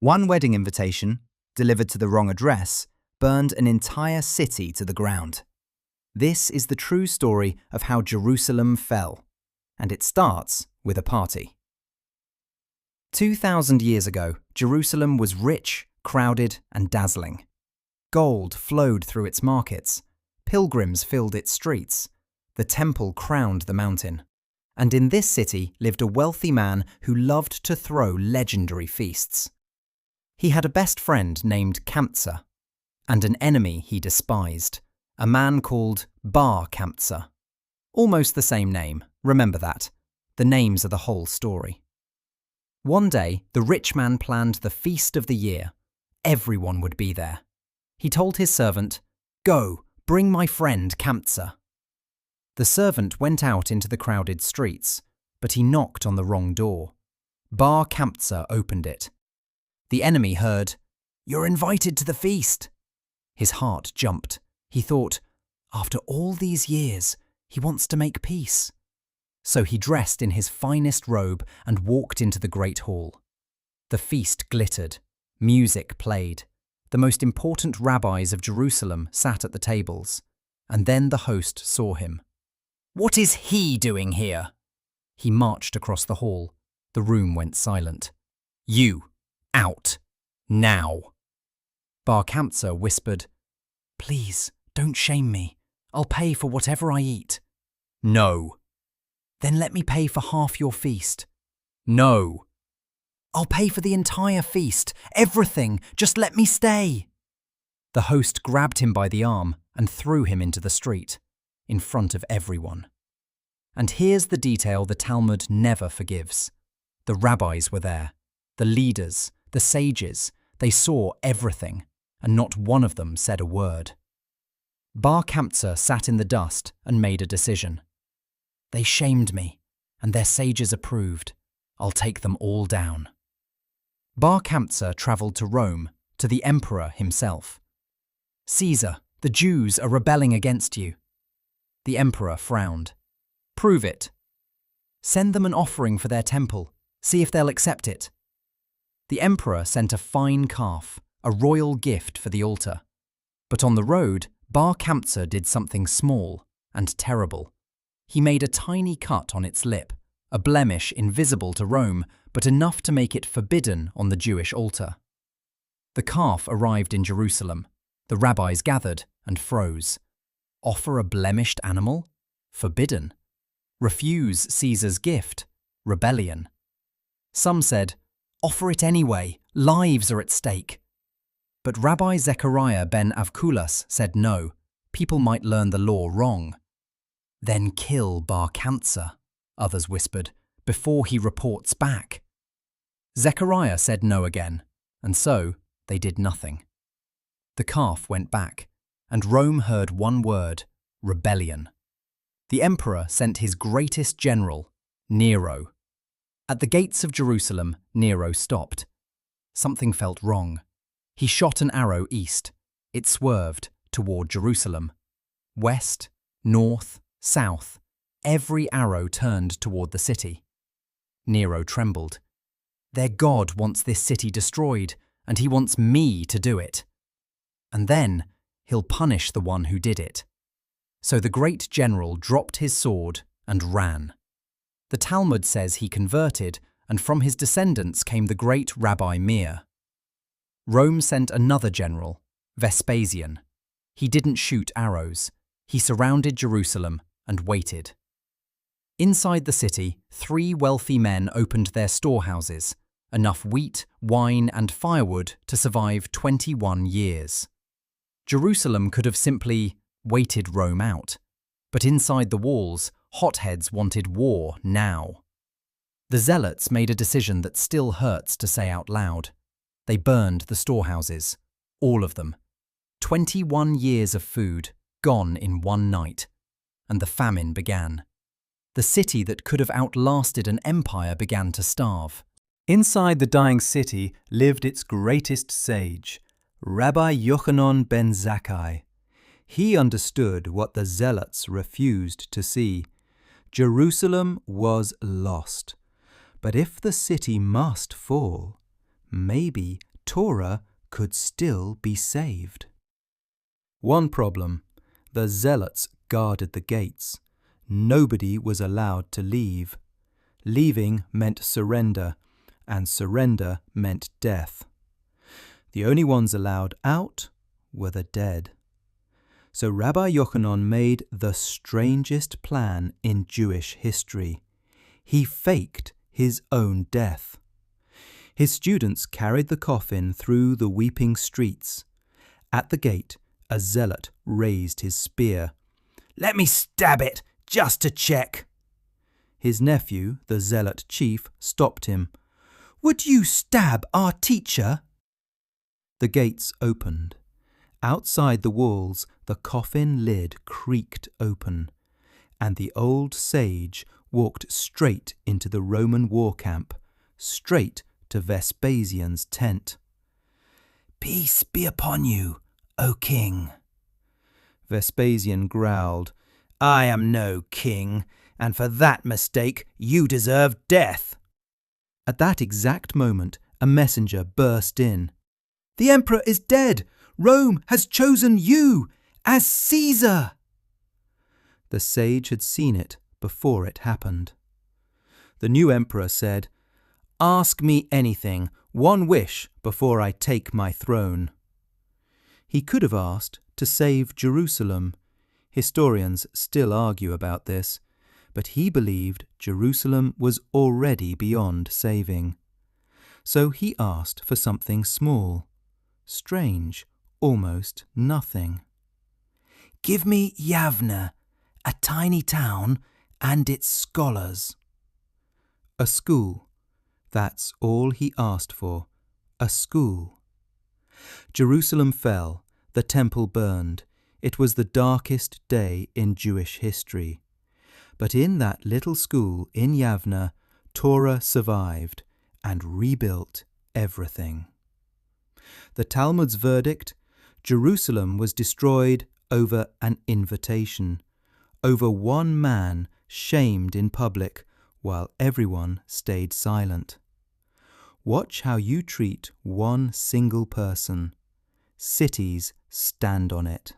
One wedding invitation, delivered to the wrong address, burned an entire city to the ground. This is the true story of how Jerusalem fell, and it starts with a party. 2,000 years ago, Jerusalem was rich, crowded, and dazzling. Gold flowed through its markets, pilgrims filled its streets, the temple crowned the mountain. And in this city lived a wealthy man who loved to throw legendary feasts. He had a best friend named Kamtza, and an enemy he despised, a man called Bar Kamtza. Almost the same name, remember that. The names are the whole story. One day, the rich man planned the feast of the year. Everyone would be there. He told his servant, "Go, bring my friend Kamtza." The servant went out into the crowded streets, but he knocked on the wrong door. Bar Kamtza opened it. The enemy heard, "You're invited to the feast." His heart jumped. He thought, after all these years, he wants to make peace. So he dressed in his finest robe and walked into the great hall. The feast glittered. Music played. The most important rabbis of Jerusalem sat at the tables. And then the host saw him. "What is he doing here?" He marched across the hall. The room went silent. "You, out, now." Bar Kamtza whispered, "Please, don't shame me. I'll pay for whatever I eat." "No." "Then let me pay for half your feast." "No." "I'll pay for the entire feast, everything, just let me stay." The host grabbed him by the arm and threw him into the street, in front of everyone. And here's the detail the Talmud never forgives. The rabbis were there, the leaders, the sages. They saw everything, and not one of them said a word. Bar Kamtza sat in the dust and made a decision. "They shamed me, and their sages approved. I'll take them all down." Bar Kamtza travelled to Rome, to the emperor himself. "Caesar, the Jews are rebelling against you." The emperor frowned. "Prove it." "Send them an offering for their temple. See if they'll accept it." The emperor sent a fine calf, a royal gift for the altar. But on the road, Bar Kamtza did something small and terrible. He made a tiny cut on its lip, a blemish invisible to Rome, but enough to make it forbidden on the Jewish altar. The calf arrived in Jerusalem. The rabbis gathered and froze. Offer a blemished animal? Forbidden. Refuse Caesar's gift? Rebellion. Some said, "Offer it anyway, lives are at stake." But Rabbi Zakkai ben Avkulas said no, people might learn the law wrong. "Then kill Bar Kamtza," others whispered, "before he reports back." Zakkai said no again, and so they did nothing. The calf went back, and Rome heard one word, rebellion. The emperor sent his greatest general, Nero. At the gates of Jerusalem, Nero stopped. Something felt wrong. He shot an arrow east. It swerved toward Jerusalem. West, north, south, every arrow turned toward the city. Nero trembled. Their God wants this city destroyed, and he wants me to do it. And then he'll punish the one who did it. So the great general dropped his sword and ran. The Talmud says he converted, and from his descendants came the great Rabbi Meir. Rome sent another general, Vespasian. He didn't shoot arrows. He surrounded Jerusalem and waited. Inside the city, 3 wealthy men opened their storehouses, enough wheat, wine, and firewood to survive 21 years. Jerusalem could have simply waited Rome out, but inside the walls, hotheads wanted war now. The zealots made a decision that still hurts to say out loud. They burned the storehouses, all of them. 21 years of food gone in one night, and the famine began. The city that could have outlasted an empire began to starve. Inside the dying city lived its greatest sage, Rabbi Yochanan ben Zakkai. He understood what the zealots refused to see. Jerusalem was lost. But if the city must fall, maybe Torah could still be saved. One problem: the zealots guarded the gates. Nobody was allowed to leave. Leaving meant surrender, and surrender meant death. The only ones allowed out were the dead. So Rabbi Yochanan made the strangest plan in Jewish history. He faked his own death. His students carried the coffin through the weeping streets. At the gate, a zealot raised his spear. "Let me stab it, just to check." His nephew, the zealot chief, stopped him. "Would you stab our teacher?" The gates opened. Outside the walls, the coffin lid creaked open, and the old sage walked straight into the Roman war camp, straight to Vespasian's tent. "Peace be upon you, O king." Vespasian growled, "I am no king, and for that mistake you deserve death." At that exact moment, a messenger burst in. "The emperor is dead! Rome has chosen you as Caesar!" The sage had seen it before it happened. The new emperor said, "Ask me anything, one wish, before I take my throne." He could have asked to save Jerusalem. Historians still argue about this, but he believed Jerusalem was already beyond saving. So he asked for something small, strange, almost nothing. "Give me Yavneh, a tiny town, and its scholars." A school. That's all he asked for. A school. Jerusalem fell. The temple burned. It was the darkest day in Jewish history. But in that little school in Yavneh, Torah survived and rebuilt everything. The Talmud's verdict: Jerusalem was destroyed over an invitation, over one man shamed in public while everyone stayed silent. Watch how you treat one single person. Cities stand on it.